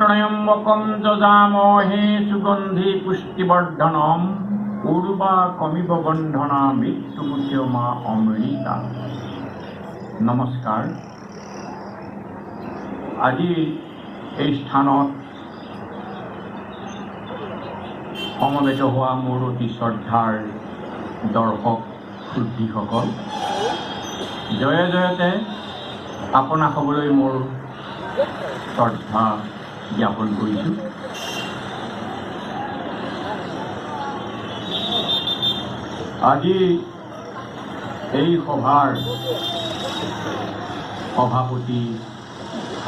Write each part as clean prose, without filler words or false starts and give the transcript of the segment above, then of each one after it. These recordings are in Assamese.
ত্ৰয়ম্বকম যজামহে সুগন্ধি পুষ্টিবৰ্ধনম উৰ্বাকমিব বন্ধনা মৃত্যুমুখ্যমা অমৃতা। নমস্কাৰ। আজি এই স্থানত সমবেত হোৱা মোৰ অতি শ্ৰদ্ধাৰ দৰ্শক শুদ্ধিসকল, জয়ে জয়তে আপোনাক হ'বলৈ মোৰ শ্ৰদ্ধা জ্ঞাপন কৰিছোঁ। আজি এই সভাৰ সভাপতি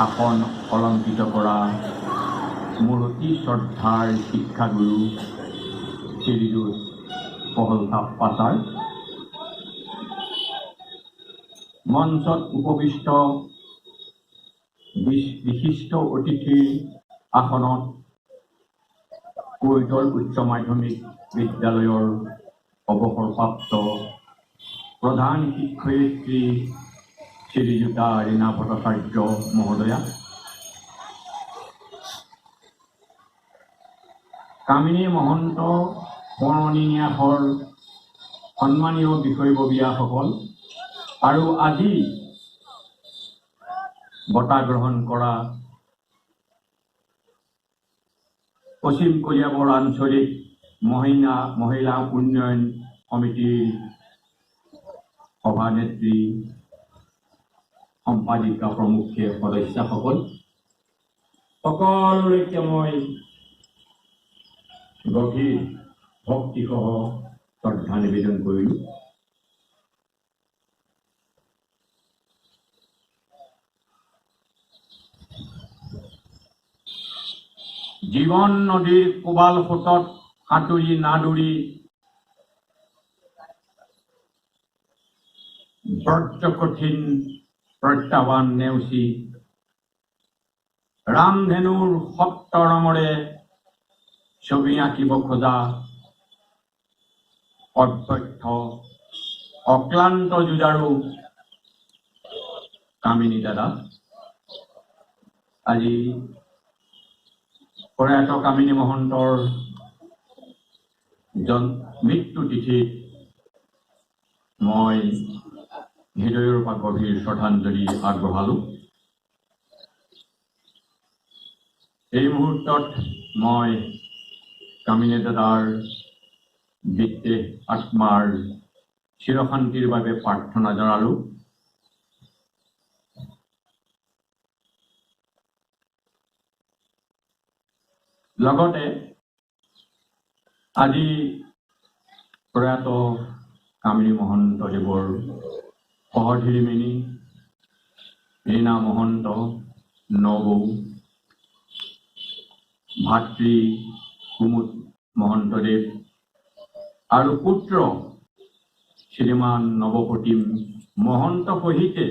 আসন অলংকৃত কৰা মোৰ অতি শ্ৰদ্ধাৰ শিক্ষাগুৰু শ্ৰীযুত পহলতাপ পাছাৰ, মঞ্চত উপবিষ্ট বিশিষ্ট অতিথিৰ আসনত কৈতল উচ্চ মাধ্যমিক বিদ্যালয়ৰ অৱসৰপ্ৰাপ্ত প্ৰধান শিক্ষয়িত্ৰী শ্ৰীযুতা ৰীণা ভট্টাচাৰ্য মহোদয়া, কামিনী মহন্ত বৰণী ন্যাসৰ সন্মানীয় বিষয়ববীয়াসকল আৰু আজি বঁটা গ্ৰহণ কৰা পশ্চিম কলিয়াবৰ আঞ্চলিক মহিলা উন্নয়ন সমিতিৰ সভানেত্ৰী, সম্পাদিকা প্ৰমুখ্যে সদস্যসকল, সকলোলৈকে মই গভীৰ ভক্তিসহ শ্ৰদ্ধা নিবেদন কৰিলোঁ। জীৱন নদীৰ কোবাল সোঁতত সাঁতুৰি নাদুৰি ব্ৰজ কঠিন প্ৰত্যাহ্বান নেওচি ৰামধেনুৰ সপ্ত ৰঙৰে ছবি আঁকিব খোজা অব্যৰ্থ অক্লান্ত যুঁজাৰু কামিনী দাদা, আজি প্ৰয়াত কামিনী মহন্তৰ মৃত্যু তিথিত মই হৃদয়ৰ পৰা গভীৰ শ্ৰদ্ধাঞ্জলি আগবঢ়ালোঁ। এই মুহূৰ্তত মই কামিনী দাদাৰ বিদেহ আত্মাৰ চিৰশান্তিৰ বাবে প্ৰাৰ্থনা জনালোঁ। লগতে আজি প্ৰয়াত কামিনী মহন্তদেৱৰ সহধৰ্মিনী ৰীণা মহন্ত, নবৌ, ভাতৃ কুমুদ মহন্তদেৱ আৰু পুত্ৰ শ্ৰীমান নৱপ্ৰতিম মহন্ত সহিতে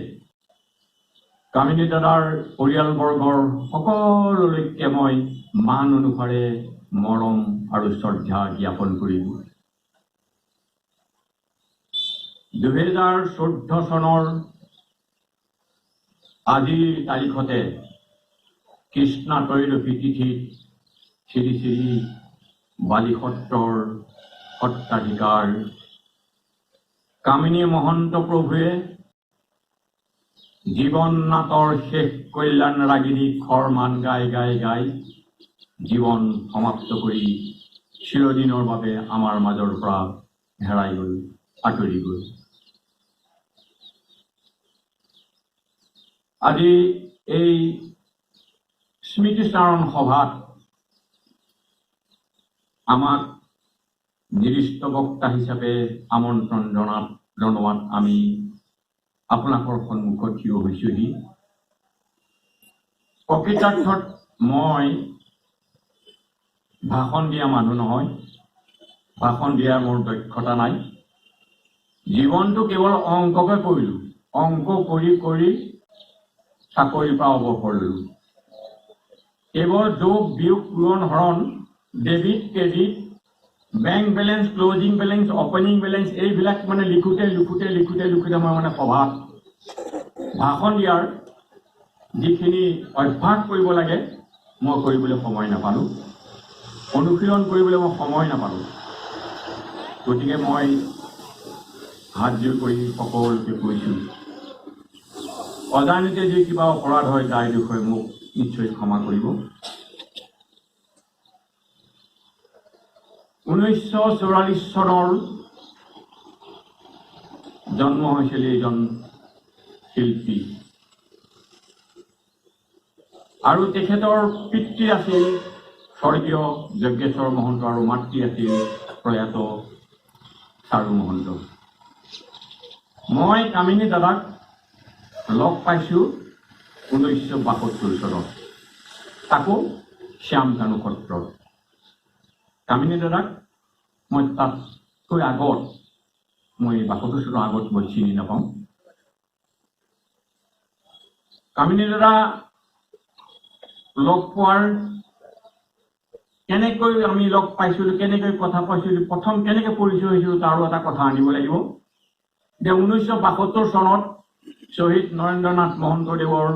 কামিনী দাদাৰ পৰিয়ালবৰ্গৰ সকলোলৈকে মই মান অনুসাৰে মৰম আৰু শ্ৰদ্ধা জ্ঞাপন কৰিলোঁ। 2014 চনৰ আজিৰ তাৰিখতে কৃষ্ণা ত্ৰয়োদশী তিথিত শ্ৰী শ্ৰী বালিসত্ৰৰ সত্ৰাধিকাৰ কামিনী মহন্ত প্ৰভুৱে জীৱন নাটৰ শেষ কল্যাণ ৰাগিনী খৰমান গাই গাই গাই জীৱন সমাপ্ত কৰি চিৰদিনৰ বাবে আমাৰ মাজৰ পৰা হেৰাই গ'ল, আঁতৰি গ'ল। আজি এই স্মৃতিচাৰণ সভাত আমাক নিৰ্দিষ্ট বক্তা হিচাপে আমন্ত্ৰণ জনোৱাত আমি আপোনালোকৰ সন্মুখত থিয় হৈছোহি। প্ৰকৃতাৰ্থত মই ভাষণ দিয়া মানুহ নহয়, ভাষণ দিয়াৰ মোৰ দক্ষতা নাই। জীৱনটো কেৱল অংককে কৰিলোঁ, অংক কৰি কৰি চাকৰিৰ পৰা অৱসৰ ল'লোঁ। কেৱল যোগ বিয়োগ পূৰণ হৰণ, debit credit, bank balance, closing balance, opening balance এইবিলাক মানে লিখোঁতে মই মানে সভাত ভাষণ দিয়াৰ যিখিনি অভ্যাস কৰিব লাগে মই কৰিবলৈ সময় নাপালোঁ, অনুশীলন কৰিবলৈ মই সময় নাপালোঁ। গতিকে মই হাত জোৰ কৰি সকলোকে কৈছোঁ, অজানিতে যদি কিবা অপৰাধ হয় তাৰ বিষয়ে মোক নিশ্চয় ক্ষমা কৰিব। 1944 চনৰ জন্ম হৈছিল এজন শিল্পী, আৰু তেখেতৰ পিতৃ আছিল স্বৰ্গীয় যজ্ঞেশ্বৰ মহন্ত আৰু মাতৃ আছিল প্ৰয়াত চাৰু মহন্ত। মই কামিনী দাদাক লগ পাইছোঁ 1972 চনত, তাকো শ্যামকানু সত্ৰত। কামিনী দাদাক মই তাতকৈ আগত, মই 72 চনৰ আগত মই চিনি নাপাওঁ। কামিনী দাদা লগ পোৱাৰ কেনেকৈ আমি লগ পাইছিলোঁ, কেনেকৈ কথা পাইছিলোঁ, প্ৰথম কেনেকৈ পৰিচয় হৈছিলোঁ তাৰো এটা কথা আনিব লাগিব। যে 1972 চনত শ্বহীদ নৰেন্দ্ৰনাথ মহন্তদেৱৰ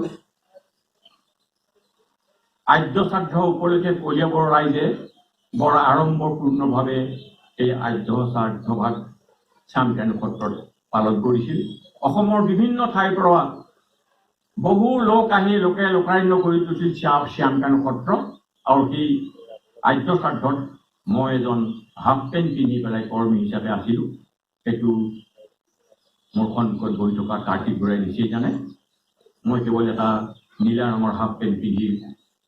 আদ্য শ্ৰাদ্ধ উপলক্ষে কলিয়াবৰ ৰাইজে বৰ আড়ম্বৰপূৰ্ণভাৱে এই আদ্য শ্ৰাদ্ধ ভাগ শ্যামকানু সত্ৰত পালন কৰিছিল। অসমৰ বিভিন্ন ঠাইৰ পৰা বহু লোক আহি লোকাৰণ্য কৰি তুলিছিল শ্যামকানু সত্ৰ। আৰু সেই আদ্য শ্ৰাদ্ধত মই এজন হাফ পেণ্ট পিন্ধি পেলাই কৰ্মী হিচাপে আছিলোঁ। সেইটো মোৰ সন্মুখত বহি থকা কাৰ্তিক বৰাই নিচেই জানে। মই কেৱল এটা নীলা ৰঙৰ হাফ পেণ্ট পিন্ধি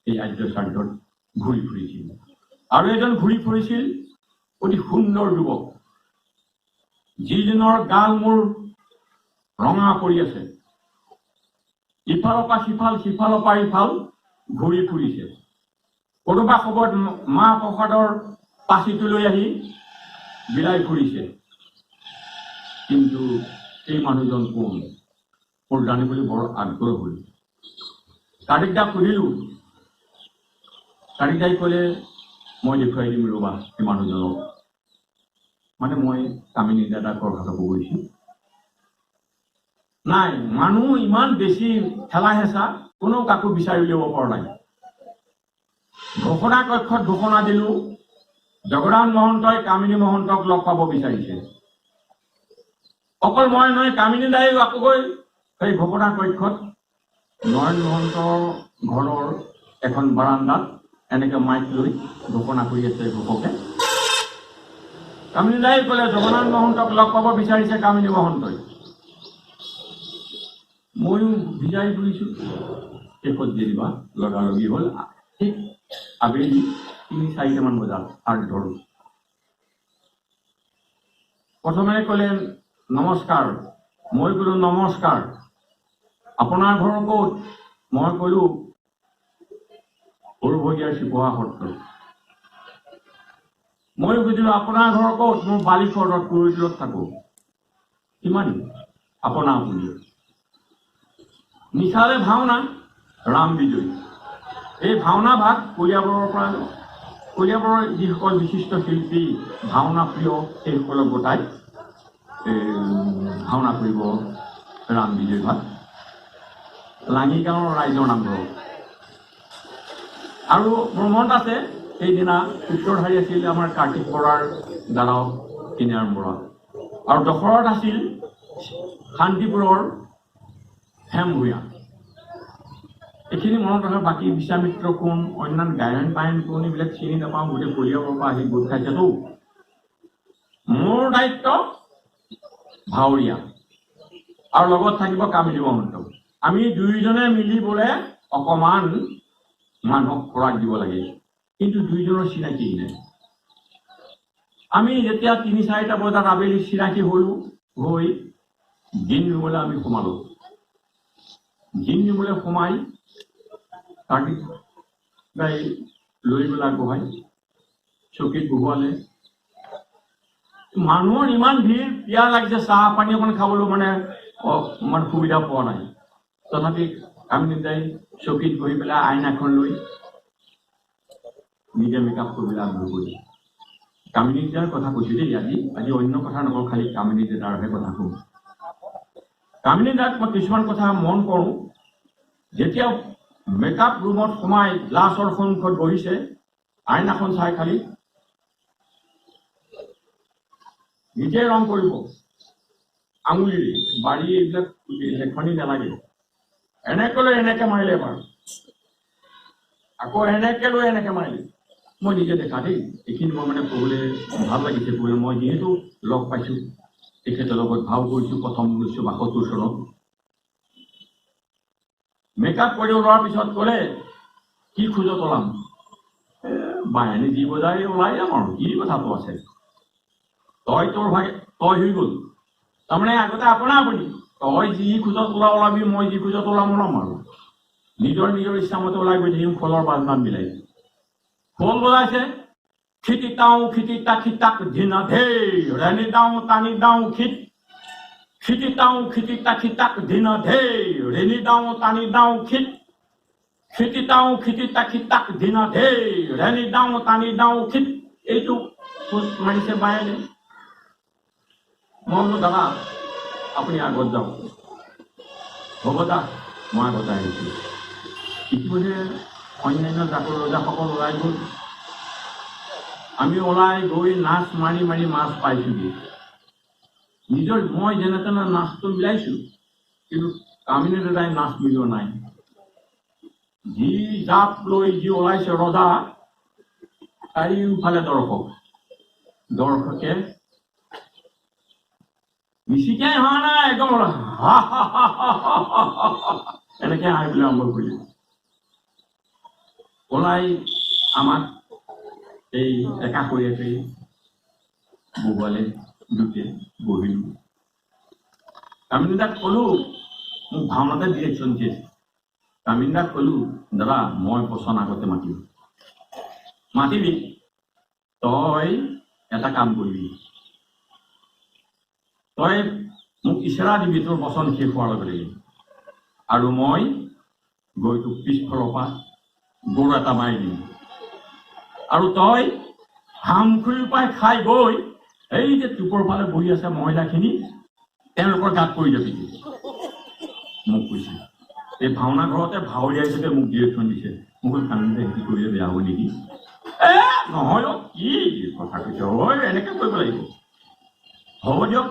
এই আদ্য শ্ৰাদ্ধত ঘূৰি ফুৰিছিল। আৰু এজন ঘূৰি ফুৰিছিল অতি সুন্দৰ যুৱক, যিজনৰ গাল মোৰ ৰঙা পৰি আছে, ইফালৰ পৰা সিফাল, সিফালৰ পৰা ইফাল ঘূৰি ফুৰিছে। কোনোবা সময়ত মাহ প্ৰসাদৰ পাচিটো লৈ আহি বিলাই ফুৰিছে। কিন্তু এই মানুহজন কোন মোৰ জানিবলৈ বৰ আগ্ৰহ হ'ল। কাৰ্তিক দাক সুধিলোঁ, কাৰ্তিক দাই ক'লে মই দেখুৱাই দিম ৰ'বা এই মানুহজনক। মানে মই কামিনী দাদাকৰ কথা ক'ব গৈছোঁ। নাই, মানুহ ইমান বেছি ঠেলা হেঁচা, কোনেও কাকো বিচাৰি উলিয়াব পৰা নাই। ঘোষণা কক্ষত ঘোষণা দিলোঁ, জগদান মহন্তই কামিনী মহন্তক লগ পাব বিচাৰিছে। অকল মই নহয়, কামিনী দাই আকৌ গৈ সেই ঘোষণা কক্ষত নৰেন মহন্তৰ ঘৰৰ এখন বাৰান্দাত এনেকৈ মাইক লৈ ঘোষণা কৰি আছে ঘোষকে। কামিনী দাই ক'লে জগন্নাথ মহন্তক লগ পাব বিচাৰিছে কামিনী মহন্তই। ময়ো ভিজাই ফুৰিছোঁ। শেষত যেনিবা লগালগি হ'ল। ঠিক আবেলি 3-4মান বজাত হাত ধৰোঁ। প্ৰথমে ক'লে নমস্কাৰ। মই ক'লোঁ নমস্কাৰ, আপোনাৰ ঘৰ ক'ত? মই ক'লোঁ সৰুভগীয়াৰ চিপহা সত্ৰ। মই সুধিলোঁ আপোনাৰ ঘৰ ক'ত? মোৰ বালিখৰত কুৰিটোলত থাকোঁ। কিমান আপোনাৰ আপুনি? নিশালে ভাওনা ৰাম বিজয়। এই ভাওনা ভাগ কলিয়াবৰৰ পৰা, কলিয়াবৰৰ যিসকল বিশিষ্ট শিল্পী ভাওনা প্ৰিয় সেইসকলক গোটাই ভাওনা কৰিব ৰাম বিজয় ভাগ লাঙি গাঁৱৰ ৰাইজৰ নামঘৰত। আৰু মোৰ মনত আছে সেইদিনা সূত্ৰধাৰী আছিল আমাৰ কাৰ্তিক বৰাৰ দাদাও কিনাৰাম বৰা, আৰু দখৰত আছিল শান্তিপুৰৰ হেম ভূঞা। এইখিনি মনত ৰখা। বাকী বিশ্বামিত্ৰ কোন, অন্যান্য গায়ন বায়ন কোন, এইবিলাক চিনি নাপাওঁ। গোটেই কলিয়াবৰৰ পৰা আহি গোট খাইছেতো। মোৰ দায়িত্ব ভাৱৰীয়া, আৰু লগত থাকিব কামিনী মহন্ত। আমি দুয়োজনে মিলি বোলে অকণমান মানুহক খোৰাক দিব লাগে, কিন্তু দুয়োজনৰ চিনাকি নাই। আমি যেতিয়া 3-4টা বজাত আবেলি চিনাকি হ'লোঁ, হৈ দিন ৰুবলৈ আমি সোমালোঁ। দিন ৰুবলৈ সোমাই কাৰ্তিক দাই লৈ গ'লে আগবঢ়াই চকীত বহুৱালে। মানুহৰ ইমান ভিৰ, পিয়াহ লাগিছে, চাহ পানী অকণ খাবলৈ মানে সুবিধা পোৱা নাই। তথাপি কামিনী দাই চকীত বহি পেলাই আইনাখন লৈ নিজে মেকআপ কৰিবলৈ আৰম্ভ কৰিলে। কামিনী দাৰ কথা কৈছোঁ দেই, আজি অন্য কথা নকওঁ, খালি কামিনী দাৰহে কথা কওঁ। কামিনী দাক মই কিছুমান কথা মন কৰোঁ। যেতিয়া মেকআপ ৰুমত সোমাই গ্লাছৰ সন্মুখত বহিছে, আইনাখন চাই খালি নিজে ৰং কৰিব আঙুলিৰে, বাৰী এইবিলাক লেখনি নালাগে। এনেকে লৈ এনেকে মাৰিলে বাৰু, আকৌ এনেকে লৈ এনেকে মাৰিলে। মই নিজে দেখা দেই, এইখিনি মই মানে ক'বলৈ ভাল লাগিছে। মই যিহেতু লগ পাইছোঁ, তেখেতৰ লগত ভাও কৰিছোঁ 1972 চনত। মেকআপ কৰি ওলোৱাৰ পিছত ক'লে, কি খোজত ওলাম? বাহিনী যি বজাই ওলাই যাম আৰু, কি কথাটো আছে? তই তোৰ ভাগে তই হৈ গ'ল। তাৰমানে আগতে আপোনা আপুনি, তই যি খোজত ওলাবি, মই যি খোজত ওলাম আৰু নিজৰ ইচ্ছামতে ওলাই গৈ থাকিম। খোলৰ বাজনাত মিলাই খোল বজাইছে, খিটি তাও খিটি তাক ধিনা ধেই ৰেনি দাও টানি দাও খিটি তাও খিটি তাক ধিনা ধেই ৰেনি দাও টানি দাও খিটি তাও খিটি তাক ধিনা ধেই ৰেনি দাও টানি দাও এইটো খোজ মাৰিছে বায়েনে। মই বোলো দাদা আপুনি আগত যাওক। হ'ব দা, মই আগত আহিছোঁ। ইতিমধ্যে অন্যান্য জাতৰ ৰজাসকল ওলাই গ'ল। আমি ওলাই গৈ নাচ মাৰি মাছ পাইছোঁগৈ। নিজৰ মই যেনে তেনে নাচটো মিলাইছোঁ, কিন্তু কামিনী দাদাই নাচ মিলোৱা নাই। যি জাপ লৈ যি ওলাইছে ৰজা, চাৰিওফালে দৰ্শকে মিচিকাই হোৱা নাই, একদম এনেকে হাঁহিবলৈ আৰম্ভ কৰিলে। ওলাই আমাক এই একাষৰীয়াকৈ বহুৱালে, দুটে বহিলোঁ। কামিনী দাক ক'লোঁ, মোক ভাওনাতে ডিৰেকশ্যন দিয়ে। কামিনী দাক ক'লোঁ, দাদা মই পচন আগতে মাতিবি, তই এটা কাম কৰিবি, তই মোক ইচাৰা দিবি তোৰ বচন শেষ হোৱাৰ লগে লগে, আৰু মই গৈ তোক পিছফালৰ পৰা গৰু এটা মাৰি দিম, আৰু তই হামখুৰি পাই খাই গৈ এই যে টুপৰ ফালে বহি আছে মহিলাখিনি, তেওঁলোকৰ গাত পৰি যাবি। মোক কৈছে, এই ভাওনা ঘৰতে ভাৱৰীয়া হিচাপে মোক ডিৰেকশ্যন দিছে। মোক কামিনী সেইটো কৰিলে বেয়া হ'ব নেকি? নহয় কি কথা কৈছে, হয় এনেকে কৰিব লাগিব। হ'ব দিয়ক,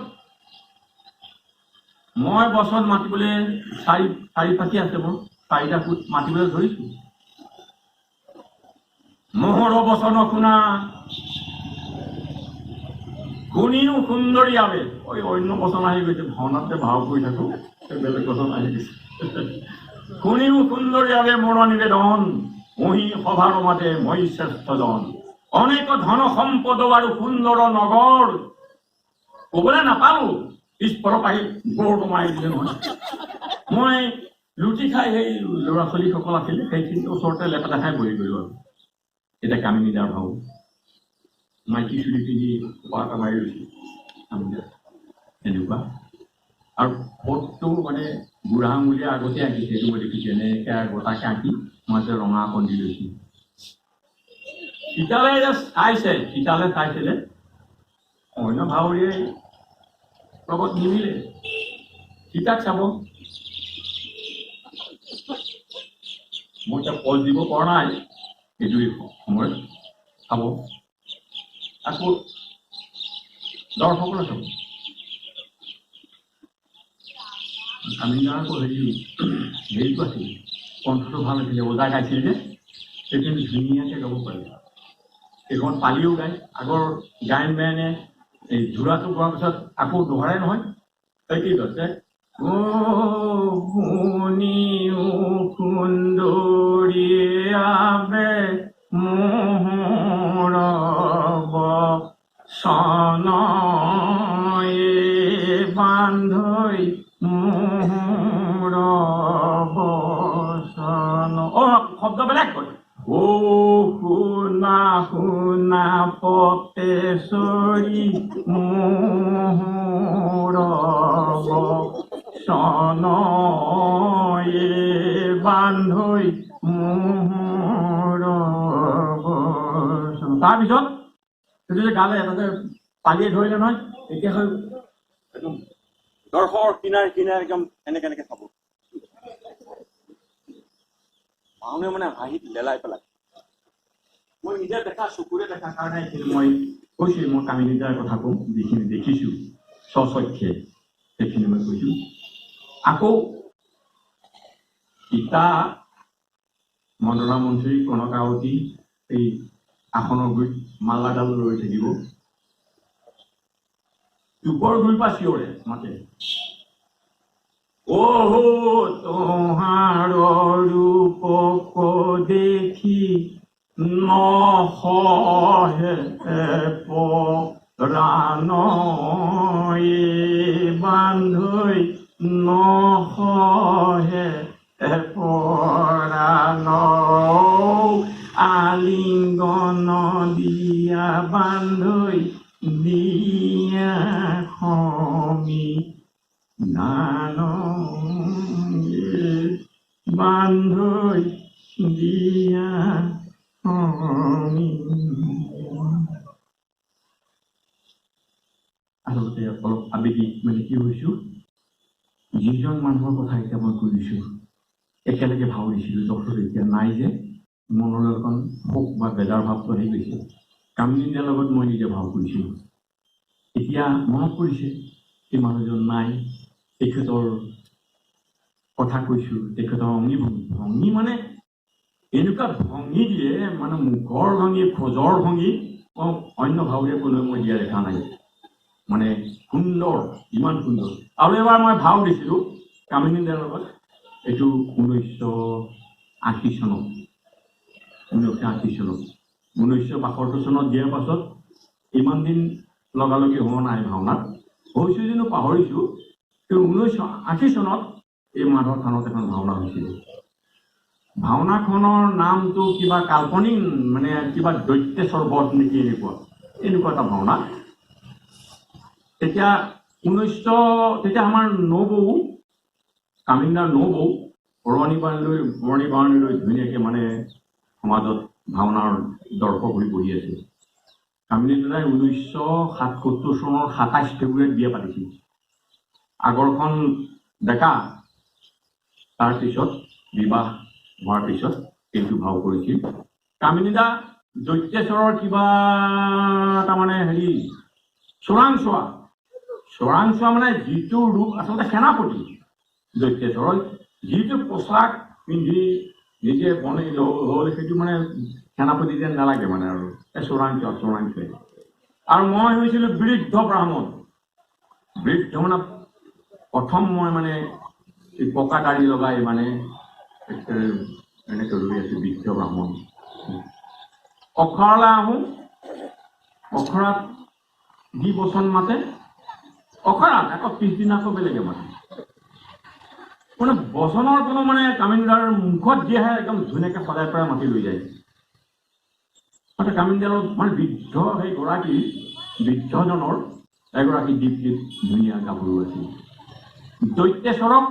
মই বচন মাতিবলৈ চাৰি পাতি আছে, মোৰ 4টা ফুট মাতিবলৈ ধৰিছোঁ। মোহৰ বচন শুনা শুনিও সুন্দৰী আবে। অন্য বচন আহি গৈছে, ভাওনাতে ভাও কৰি থাকো, বেলেগ বচন আহি গৈছে। শুনিও সুন্দৰী আবে মোৰ নিবেদন, মহি সভাৰ মাতে মই শ্ৰেষ্ঠজন, অনেক ধন সম্পদ আৰু সুন্দৰ নগৰ। ক'বলৈ নাপালো, পিছফালৰ পাহি গৰুটো মাৰি দিলে নহয়। মই লুটি খাই সেই ল'ৰা ছোৱালীসকল আছিলে, সেইখিনি ওচৰতে লেপেটা খাই বহি গ'লো। আৰু এতিয়া কামিনী দাৰ ভাও, মাইকী চুলি পিন্ধি এটা মাৰি লৈছে এনেকুৱা, আৰু ফটো মানে বুঢ়া আঙুলিয়ে আগতে আঁকিছে, সেইটো মই দেখিছোঁ। এনেকৈ গোটাকে আঁকি মই যে ৰঙা অকণ দি লৈছোঁ। সিতালে চাইছিলে, অন্য ভাৱৰীয়াই লগত নিমিলে, সীতাক চাব। মই এতিয়া পজ দিব পৰা নাই, এইটো সময়ত চাব, আকৌ দৰ্শকলৈ চাব। কামিনী দাৰ আকৌ হেৰিটো আছিলে, কণ্ঠটো ভাল আছিলে, ওজা গাইছিল যে, সেইখিনি ধুনীয়াকৈ গাব পাৰে। সেইখন পালিও গায়। আগৰ গায়ন বায়নে এই জোৰাটো গোৱাৰ পিছত আকৌ দোহৰাই নহয়, সেই কি কৈছে, শুনিও সুন্দৰী আবে মোহৰ বচন বান্ধৈ মোহৰ বচন। শব্দ বেলেগ কৰে। শুনা পতেশ্বৰী মোহৰ বচন বান্ধৈ মোহৰ বচন। তাৰপিছত সেইটো যে গালে, এটা যে পালিয়ে ধৰিলে নহয়, এতিয়া হৈ একদম দৰ্শকৰ কিনাৰে একদম এনেকে চাব। ভাওনে মানে হাঁহিত লেলাই পেলাই। মই নিজে দেখা চকুৰে দেখা কাৰণে মই কৈছোঁ, মই কামিনীদাৰ কথা কওঁ, যিখিনি দেখিছোঁ স্বচক্ষে সেইখিনি মই কৈছোঁ। আকৌ ইটা মন্দনা মন্ত্ৰী কনকাৱতী এই আসনৰ গুৰিত মালাডাল ৰৈ থাকিব, ওপৰ গুৰিৰ পৰা চিঞৰে মাতে, অহো তোহাৰ ৰূপক দেখি নহহে প্ৰাণ বান্ধৈ নহহে প্ৰাণ আলিংগন দিয়া বান্ধৈ দিয়া খমি নান বান্ধৈ দিয়া খমি। আচলতে অলপ আবেগিক মানে কি হৈছোঁ, যিজন মানুহৰ কথা এতিয়া মই কৈ দিছোঁ, একেলগে ভাও দিছিলোঁ, ডক্টৰ এতিয়া নাই যে মনলৈ অকণ শোক বা বেজাৰ ভাৱটো আহি গৈছে। কামিনীদাৰ লগত মই নিজে ভাও কৰিছিলোঁ, এতিয়া মনত পৰিছে সেই মানুহজন নাই, তেখেতৰ কথা কৈছোঁ, তেখেতৰ অংগী ভংগী মানে এনেকুৱা ভংগী দিয়ে, মানে মুখৰ ভংগী, খোজৰ ভংগী, অন্য ভাৱৰে কোনেও মই দিয়া দেখা নাই। মানে সুন্দৰ, ইমান সুন্দৰ। আৰু এবাৰ মই ভাও দিছিলোঁ কামিনীদাৰ লগত, এইটো 1980 চনত, 1980 চনত, 1972 চনত দিয়াৰ পাছত ইমান দিন লগালগি হোৱা নাই ভাওনাত, হৈছোঁ যেনো পাহৰিছোঁ। কিন্তু 1980 চনত এই মাধৱ থানত এখন ভাওনা হৈছিল। ভাওনাখনৰ নামটো কিবা কাল্পনিক, মানে কিবা দৈত্যেশ্বৰ বধ নেকি, এনেকুৱা এটা ভাওনা। তেতিয়া তেতিয়া আমাৰ নবৌ, কামিনীদাৰ নবৌ বৰণি বাৰণি লৈ ধুনীয়াকৈ মানে সমাজত ভাওনাৰ দৰ্শক হৈ বহি আছে। কামিনীদাই 1977 চনৰ 27 ফেব্ৰুৱাৰীত বিয়া পাতিছিল। আগৰখন ডেকা, তাৰপিছত বিবাহ হোৱাৰ পিছত এইটো ভাও কৰিছিল। কামিনীদা দৈত্যেশ্বৰৰ কিবা তাৰমানে হেৰি চোৰাংচোৱা মানে যিটো ৰূপ আচলতে সেনাপতি, দৈত্যেশ্বৰৰ যিটো পোচাক পিন্ধি নিজে বনাই হ'ল, সেইটো মানে সেনাপতি যেন নালাগে মানে, আৰু চোৰাংচোৱা। আৰু মই হৈছিলোঁ বৃদ্ধ ব্ৰাহ্মণ। বৃদ্ধ মানে প্ৰথম মই মানে পকা দাঢ়ি লগাই মানে এনেকৈ ৰৈ আছোঁ, বৃদ্ধ ব্ৰাহ্মণ। অখৰালৈ আহোঁ, অখৰাত যি বচন মাতে, অখৰাত আকৌ পিছদিনা আকৌ বেলেগে মাতে। মানে বচনৰ কোনো মানে কামিনীদাৰ মুখত দিয়াহে একদম ধুনীয়াকৈ সজাই পৰাই মাতি লৈ যায়। কামিনীদাৰ মানে বৃদ্ধ সেই গৰাকী, বৃদ্ধজনৰ এগৰাকী দীপ ধুনীয়া গাভৰু আছিল। দৈত্যেশ্বৰক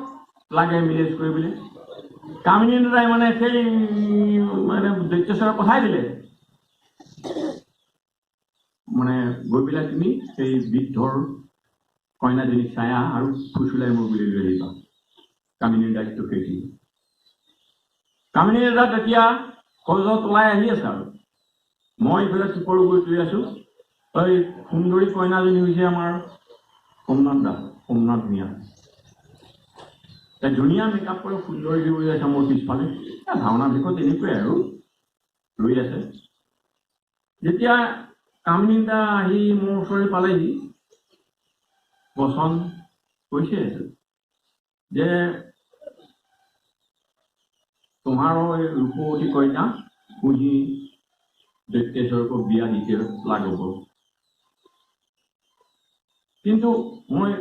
লাগে মেৰেজ কৰিবলৈ। কামিনীদাই মানে সেই মানে দৈত্যেশ্বৰক পঠাই দিলে, মানে গৈ পেলাই তুমি সেই বৃদ্ধৰ কইনাজনীক চাই আহা আৰু ফুচুলাই মোৰ বুলি লৈ আহিবা। কামিনীৰ দায়িত্ব সেই। কামিনীদা তেতিয়া সজত ওলাই আহি আছে, আৰু মই ইফালে চুপৰ গৈ তুলি আছোঁ। এই সুন্দৰী কইনাজনী হৈছে আমাৰ সোমনাথ ভূঞা। ধুনীয়া মেকআপ কৰি সুন্দৰী হৈ আছে মোৰ পিছফালে। ভাওনা বিষয় তেনেকুৱাই আৰু ৰৈ আছে। যেতিয়া কামিনীদা আহি মোৰ ওচৰলৈ পালেহি, বচন কৈছে যে তোমার রূপবতী কন্যা পুঁজি দৈত্যেশ্বরক বিয়া দিতে লাগব। কিন্তু মই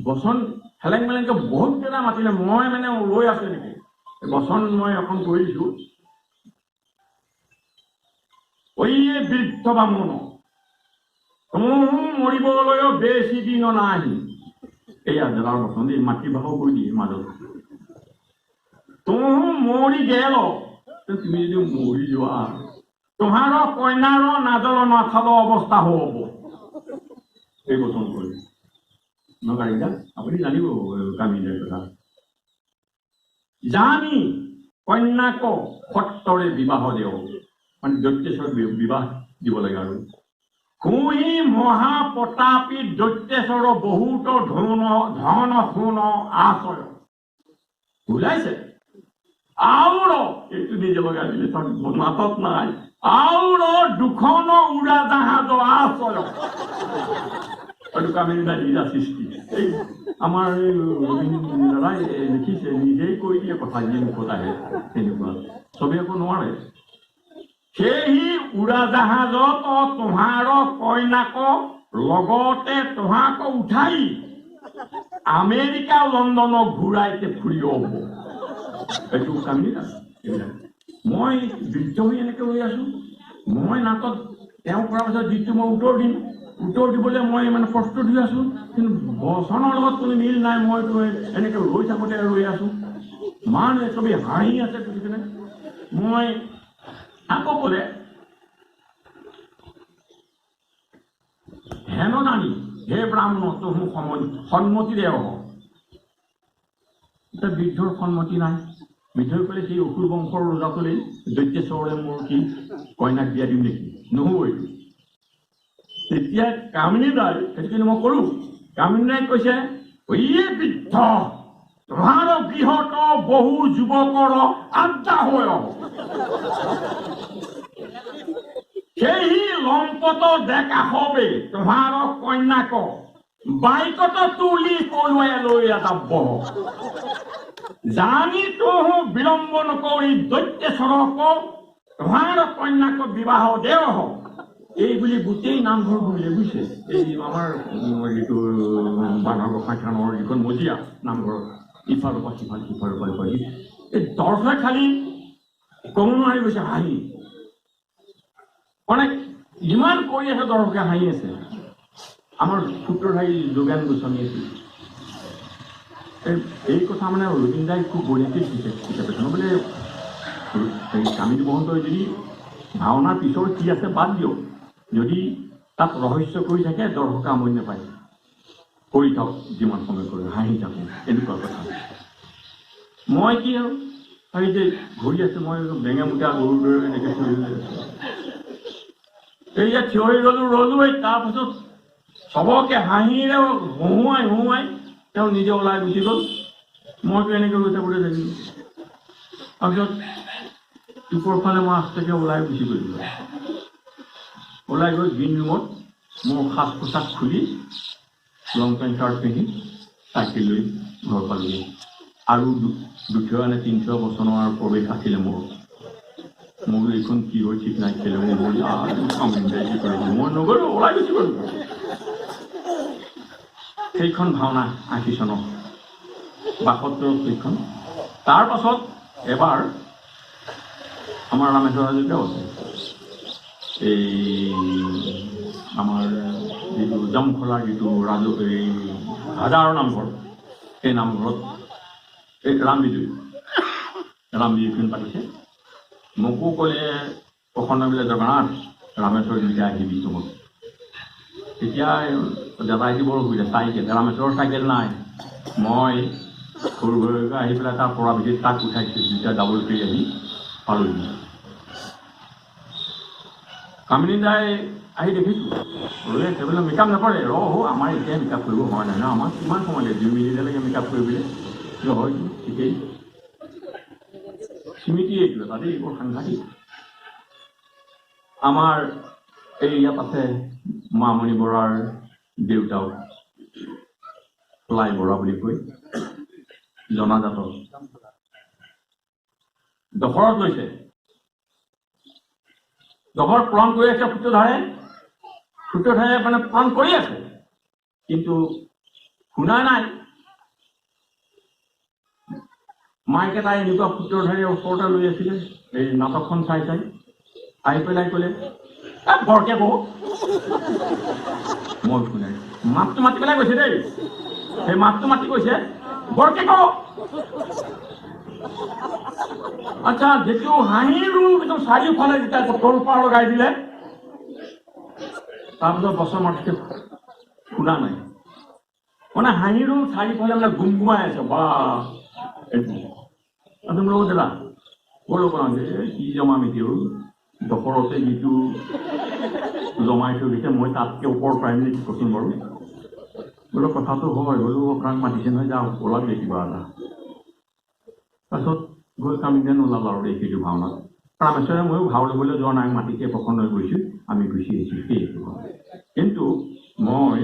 বচন হেলেং মেলেংকে বহুত কেইটা মাতিলে, মই মানে ৰৈ আছো নেকি, বচন মই এখন কৰিছো। ওই বৃদ্ধ ব্ৰাহ্মণ মৰিবলৈ বেছি দিন নাই। এয়া জেলাৰ বচন, এই মাতৃভাষাও কৈ দিয়ে মাজত। মৰি গেল, তুমি যদি মৰি যোৱা তোমাৰ কন্যাৰ নাজৰ নাথালো অবস্থা হব। এই বচন কৰি নগাৰিকা আপুনি জানিব কামিনীদাৰ কথা। জানি কন্যাক সত্তৰে বিবাহ দেও, মানে দৈত্যেশ্বৰ বিবাহ দিব লাগে। আৰু কুহি মহাপ্ৰতাপী দৈত্যেশ্বৰ বহুত ধন সোণ আশ্ৰয় ওলাইছে। আউৰ এইটো নিজে লগাই দিলে, মাতত নাই। আউৰ দুখন উৰাজাহাজ আশ্ৰয়। এইটো কামিনী নিজা সৃষ্টি। এই আমাৰ দাদাই লিখিছে, নিজেই কৈ দিয়ে কথা, যি মুখত আহে তেনেকুৱা, চবেই একো নোৱাৰে। সেই উৰাজাহাজত তোহাৰ কইনাক লগতে তোহাক উঠাই আমেৰিকা লণ্ডনক ঘূৰাইতে ফুৰি হ'ব। এইটো কামিনী এইবিলাক মই বৃদ্ধ হৈ এনেকৈ ৰৈ আছো। মই নাটত তেওঁ কৰাৰ পিছত যিটো মই উত্তৰ দিম, উত্তৰ দিবলৈ মই মানে প্ৰস্তুত হৈ আছো, কিন্তু বচনৰ লগত কোনো মিল নাই। মই এনেকৈ ৰৈ থাকোঁতে ৰৈ আছো। মানুহে চবেই হাঁহি আছে বুজিছেনে। মই আকৌ ক'লে হেন জানি হে ব্ৰাহ্মণ তো মোক সন্মতি দে। এতিয়া বৃদ্ধৰ সন্মতি নাই। বৃদ্ধই ক'লে সেই অসুৰ বংশৰ ৰজাটোলৈ দৈত্যেশ্বৰে মোৰ কি কইনাক বিয়া দিম নেকি? নহ'ব এইটো। তেতিয়া কামিনী দাই সেইটো কিন্তু মই কৰোঁ। কামিনী দাই কৈছে, ইয়ে বৃদ্ধ, তোহাৰ গৃহত বহু যুৱকৰ আড্ডা হৈ সেই লম্পট ডেকা হবে তোহাৰ কন্যাক বাইকত তুলি কলুৱাই লৈ যাব। জানি তোহো বিলম্বন কৰি দৈত্যেশ্বৰক তোহাৰ কন্যাক বিবাহ দেও। এই বুলি গোটেই নামঘৰ ঘূৰিলে বুজিছে। এই আমাৰ যিটো বানৰ গোসাঁই থানৰ যিখন মজিয়া নামঘৰ, ইফালৰ পৰা সিফাল, সিফালৰ পৰা ইফাল, এই দৰ্শে খালি কম নোৱাৰি গৈছে হাঁহি। মানে যিমান কৰি আছে দৰ্শকে হাঁহি আছে। আমাৰ সূত্ৰধাৰী যোগেন গোস্বামী আছিল। এই কথা মানে ৰবীন দাই খুব বঢ়িয়াকৈ দিছে কিতাপখন। বোলে কামিনী মহন্তই যদি ভাওনাৰ পিছৰ কি আছে বাদ দিয়ক, যদি তাত ৰহস্য কৰি থাকে দৰ্শকে আমনি নাপায়। কৰি থাকক যিমান সময় কৰি, হাঁহি থাকোঁ, এনেকুৱা কথা। মই কি আৰু যে ঘূৰি আছো, মই বেঙেমুটা গৰুৰ দৰে এনেকৈ থিয় হৈ আছো। এইয়া থিয় হৈ ৰ'লো। তাৰপিছত চবকে হাঁহিৰে হঁহুৱাই তেওঁ নিজে ওলাই গুচি গ'ল। মইতো এনেকৈ গৈ থাকোঁতে থাকিলোঁ। তাৰপিছত ওপৰৰ ফালে মই আস্তাকে ওলাই গুচি গৈছিলোঁ। ওলাই গৈ গ্ৰীণ ৰুমত মোৰ সাজ পোছাক খুলি লং পেণ্ট চাৰ্ট পিন্ধি চাইকেল লৈ ঘৰ পালোঁগৈ। আৰু 200 নে 300 বচনৰ প্ৰৱেশ আছিলে মোৰ। মোৰ এইখন কি হয় ঠিক নাই, খেলে মই মই নগ'লোঁ, ওলাই গুচি গ'লোঁ। সেইখন ভাওনা 80 চনৰ 72 সেইখন। তাৰ পাছত এবাৰ আমাৰ ৰামেশ্বৰ হাজৰিকাও আছে। এই আমাৰ যিটো জমখলাৰ যিটো এই হাজাৰৰ নামঘৰ, সেই নামঘৰত এই ৰামবিজয়খন পাতিছে। মোকো ক'লে প্ৰসন্ন জগন্নাথ ৰামেশ্বৰ দুইটা আহিবি চবত। তেতিয়া দাদাই বৰ সুবিধা, চাইকেল, ৰামেশ্বৰৰ চাইকেল নাই। মই সৰু সৰুকৈ আহি পেলাই তাৰ পৰা ভিতৰত তাক উঠাইছোঁ। দুইটা ডাবল কৰি আহি পালোঁহি। কামিনী দাই আহি দেখিছোঁ ৰ'লে সেইবিলাক মেকআপ নকৰে। আমাৰ এতিয়া মেকআপ কৰিব হোৱা নাই ন, আমাক কিমান সময় লাগে, 2 মিনিটলৈকে মেকআপ কৰিবলৈ। হয়তো ঠিকেই, স্মৃতি এইটো এটা দেই, বৰ সাংঘাতিক। আমাৰ এই ইয়াত আছে মামণি বৰাৰ দেউতাও, লাই বৰা বুলি কৈ জনাজাত। দশৰত লৈছে, দশৰত প্ৰণ কৰি আছে সূত্ৰধাৰে মানে প্ৰণ কৰি আছে, কিন্তু শুনা নাই। মাইক এটাই এনেকুৱা সূত্ৰধাৰে ওচৰতে লৈ আছিলে, এই নাটকখন চাই আহি পেলাই ক'লে, বৰকে কওঁ। মই শুনাই মাতটো মাতি পেলাই কৈছে দেই, সেই মাতটো মাতি কৈছে বৰকে কওঁ। আচ্ছা, যিটো হাঁহিৰো একদম চাৰিওফালে যেতিয়া তলপাৰ লগাই দিলে, তাৰপিছত বছৰ মাতকে শুনা নাই। মানে হাঁহিৰো চাৰিওফালে মানে গুমগুমাই আছে। বা দাদা বোলো বনাওঁতে কি জমা মিতিও দখৰতে যিটো জমাই থৈ গৈছে মই তাতকৈ ওপৰত পাৰিম নেকি কচোন বাৰু বোলো কথাটো হয় বোলো আপোনাক মাতিছে নহয় যাওক ওলাবি কিবা এটা তাৰপিছত গৈ কামিনীয়ে নোলালো আৰু দেখিলোঁ ভাওনাত ৰামেশ্বৰে ময়ো ভাও ল'বলৈ যোৱা নাই মাটিকে প্ৰসন্ন হৈ গৈছোঁ আমি গুচি আহিছোঁ সেইটো কিন্তু মই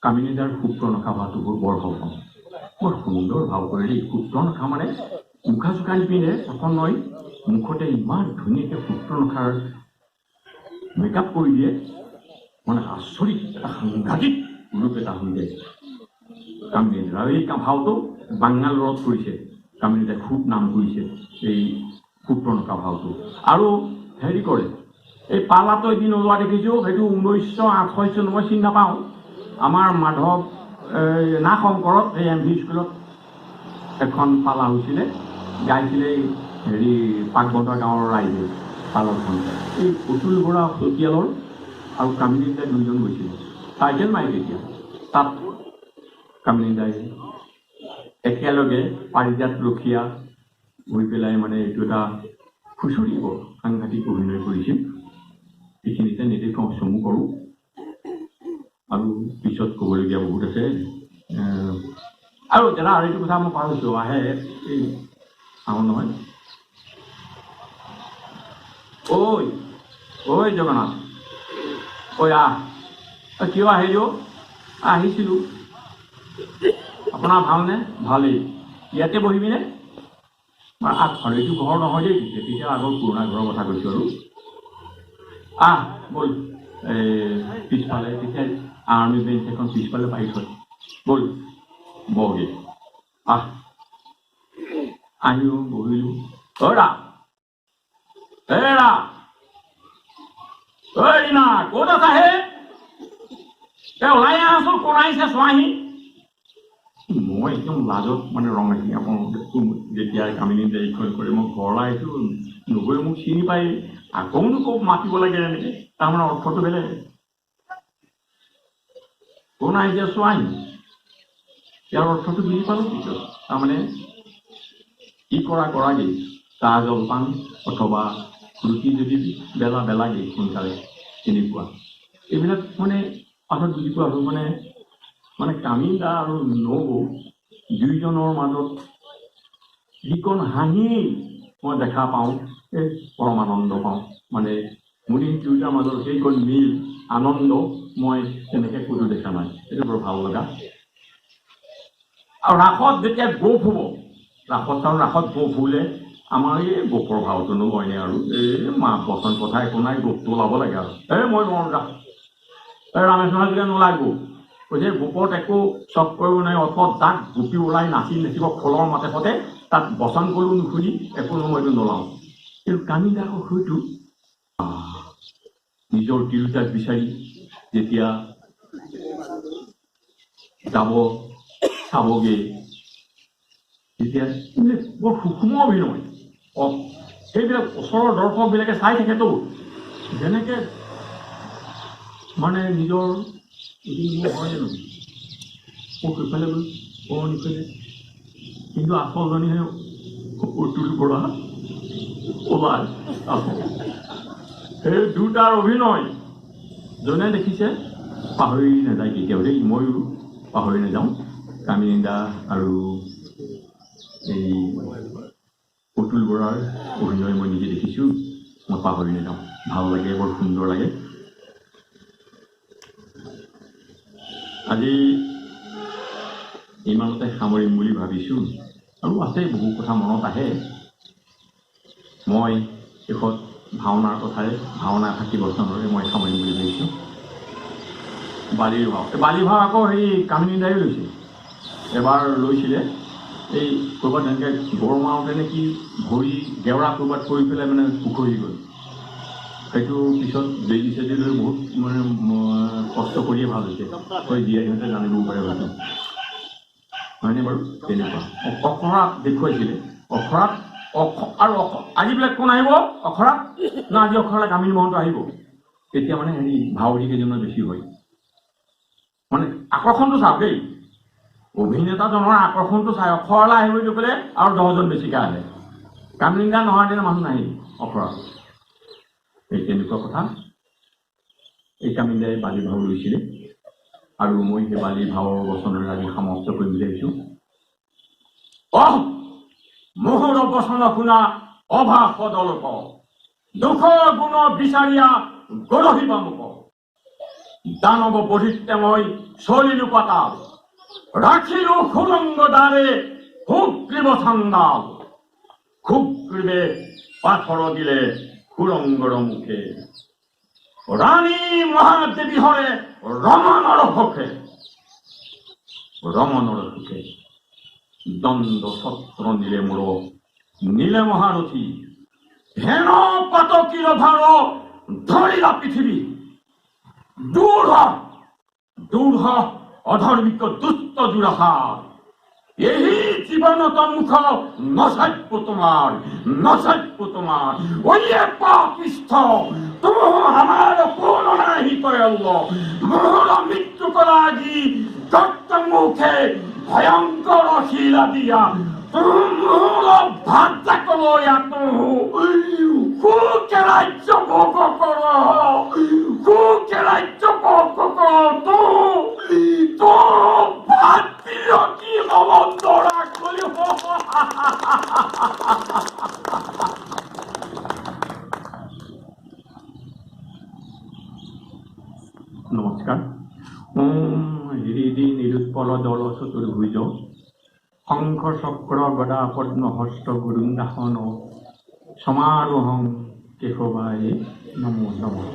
কামিনী দাৰ সূত্ৰ নখা ভাওটো বৰ ভাল পাওঁ বৰ সুন্দৰ ভাও কৰে দেই সূত্ৰ নখা মানে মুখা চুকা নিপিন্ধে প্ৰসন্নই মুখতে ইমান ধুনীয়াকৈ সূত্ৰ নখাৰ মেকআপ কৰি দিয়ে মানে আচৰিত এটা সাংঘাতিক ৰূপ এটা হৈ যায় কামিনী আৰু এই ভাওটো বাংগালোৰত কৰিছে কামিনী দাই খুব নাম কৰিছে এই সূত্ৰ নখা ভাওটো আৰু হেৰি কৰে এই পালাটো এদিন ওলোৱা দেখিছোঁ সেইটো 1968 চন মই চিনি নাপাওঁ আমাৰ মাধৱ না শংকৰত এই এম ভি স্কুলত এখন পালা হৈছিলে গাইছিলে হেৰি পাকবন্ধা গাঁৱৰ ৰাইজে পালাখন এই অতুল বৰা চতিয়ালৰ আৰু কামিনী দাই দুইজন গৈছিলে টাইটেল নাই তেতিয়া তাত কামিনী দাই একেলগে পাৰিজাত ৰখীয়া হৈ পেলাই মানে এইটো এটা খুচৰি বৰ সাংঘাতিক অভিনয় কৰিছিল এইখিনিতে নিৰ্দেশক চমু কৰোঁ আৰু পিছত ক'বলগীয়া বহুত আছে আৰু দাদা আৰু এইটো কথা মই পাহৰিছোঁ আহে এই চাওঁ নহয় ঐ জগন্নাথ ঐ কিয় আহিলোঁ আহিছিলোঁ আপোনাৰ ভালনে ভালেই ইয়াতে বহিবিনে আগফালে এইটো ঘৰ নহয় দেই তেতিয়া আগৰ পুৰণা ঘৰৰ কথা কৈছোঁ আৰু ব'ল পিছফালে তেতিয়া আৰ্মি বেঞ্চ এখন পিছফালে পাৰি থয় ব'ল বহগে আহিলোঁ বহিলোঁ ৰীণা ক'ত আছা হে ওলাই আহাচোন কোন আহিছে চোৱাহি মই একদম লাজত মানে ৰং আহি আপোনালোকে যেতিয়া কামিনী দায়িত্ব কৰে মই ঘৰলৈ আহিছোঁ নগৈ মোক চিনি পাই আকৌনো ক'ত মাতিব লাগে এনেকৈ তাৰমানে অৰ্থটো বেলেগ কোন আহিছে চোৱাহি ইয়াৰ অৰ্থটো বুজি পালোঁ পিছত তাৰমানে কি কৰাগেই চাহ জলপান অথবা ৰুটি যদি বেলাগেই সোনকালে তেনেকুৱা এইবিলাক মানে পাছত বুজি পোৱা হ'ল মানে কামিনী দা আৰু নবৌ দুইজনৰ মাজত যিকণ হাঁহি মই দেখা পাওঁ এই পৰম আনন্দ পাওঁ মানে মুনি দুয়োটাৰ মাজত সেইকণ মিল আনন্দ মই তেনেকৈ ক'তো দেখা নাই এইটো বৰ ভাল লগা আৰু ৰাসত যেতিয়া গোপ হ'ব ৰাসত গোপ হ'লে আমাৰ এই গোপৰ ভাওটোনো হয়নে আৰু এই বচন কথা একো নাই গোপটো ওলাব লাগে আৰু মই নোৱাৰোঁ যা ৰামেশ্বৰ যেতিয়া নোলাগব কৈছে গোপত একো চব কৰিব নাই অতত যাক গোপী ওলাই নাচিব খোলৰ মাতে সতে তাত বচন কৰিও নুশুনি একো মইতো নোলাওঁ কিন্তু কামিনী দাক হয়তো নিজৰ তিৰোতাক বিচাৰি যেতিয়া যাব চাবগৈ তেতিয়া বৰ সূক্ষ্ম অভিনয় সেইবিলাক ওচৰৰ দৰ্শকবিলাকে চাই থাকেতো যেনেকৈ মানে নিজৰ হয় জানো সেইফালে গৈ নিফালে কিন্তু আচলজনীহে অতুল বৰা ওলাই সেই দুটাৰ অভিনয় যোনে দেখিছে পাহৰি নাযায় কেতিয়াও দেই ময়ো পাহৰি নাযাওঁ কামিনী দা আৰু এই অতুল বৰাৰ অভিনয় মই নিজে দেখিছোঁ মই পাহৰি নাযাওঁ ভাল লাগে বৰ সুন্দৰ লাগে আজি ইমানতে সামৰিম বুলি ভাবিছোঁ আৰু আছে বহু কথা মনত আহে মই শেষত ভাওনাৰ কথাৰে ভাওনা এফাকি বচনৰে মই সামৰিম বুলি ভাবিছোঁ বালিৰ ভাও আকৌ সেই কামিনী দায়ো লৈছে এবাৰ লৈছিলে এই ক'ৰবাত এনেকৈ গড় মাৰোঁতে নে কি ভৰি গেওৰা ক'ৰবাত পৰি পেলাই মানে পুখুৰী গ'ল সেইটো পিছত বেজি চেজি লৈ বহুত মানে কষ্ট কৰিয়ে ভাল হৈছে হয় জীয়াই সিহঁতে জানিবও পাৰে হয়তো হয়নে বাৰু তেনেকুৱা অখৰাত দেখুৱাইছিলে অখৰাত আৰু আজি বোলে কোন আহিব অখৰাত না আজি অখৰালে কামিনী মহন্ত আহিব তেতিয়া মানে হেৰি ভাৱৰী কেইজনৰ বেছি হয় মানে আকৰ্ষণটো চাওক দেই অভিনেতাজনৰ আকৰ্ষণটো চাই অখৰালে আহিব বুলি ক'লে আৰু 10জন বেছিকৈ আহে। কামলিংগা নোহোৱাৰ দিনা মানুহ নাহিল অখৰা। এই তেনেকুৱা কথা। এই কামিংগাই বালি ভাও লৈছিলে আৰু মই সেই বালি ভাৱৰ বচনেৰে আজি সমাপ্ত কৰিম বুলি আহিছোঁ। মোহৰ বচন শুনা অভাসদ লোক, দুখৰ গুণ বিচাৰিয়া গৰহিবা মুখ। দানৱ বধিত্বে মই চলিলো পাতাল, ৰাখিলো সুৰংগ দ্বাৰে সুগ্ৰীৱ চান্দাল। সুগ্ৰীৱে পাথৰ দিলে সুৰংগৰ মুখে, ৰাণী মহাদেৱী হৰে ৰমণৰ সুখে। ৰমণৰ সুখে দণ্ড ছত্ৰ নিলে মূৰ, নীলে মহাৰথী হেন পাতকীৰ ভাৰ ধৰিলা পৃথিৱী। দূঢ় অধৰ্মিক দুষ্ট দুৰাচাৰ, এই জীবনত মুখ নচাব্য তোমার, নচাব্য তোমার। ওয়ে পাপিষ্ঠ, তুমি আমার কোন নাহি কয়ল, মোহর মৃত্যু করা আগি দত্ত মুখে ভয়ঙ্কর শিলা দিয়া। মোহর ভাষা কলয়া সুখে রাজ্য ভোগ কর, সুখে রাজ্য ভোগ কর। তোর ভাতৃ কি অবন্তরা করি। নমস্কাৰ। হৃদি নিৰুৎপল দল চতুৰ্ভুজ, শংখ চক্ৰ গদা পদ্ম হস্ত গুৰুন্দাসন, সমাৰোহং কেশৱায় নমো নমঃ।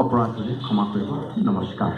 অপৰাধ ক্ষমা কৰিব। নমস্কাৰ।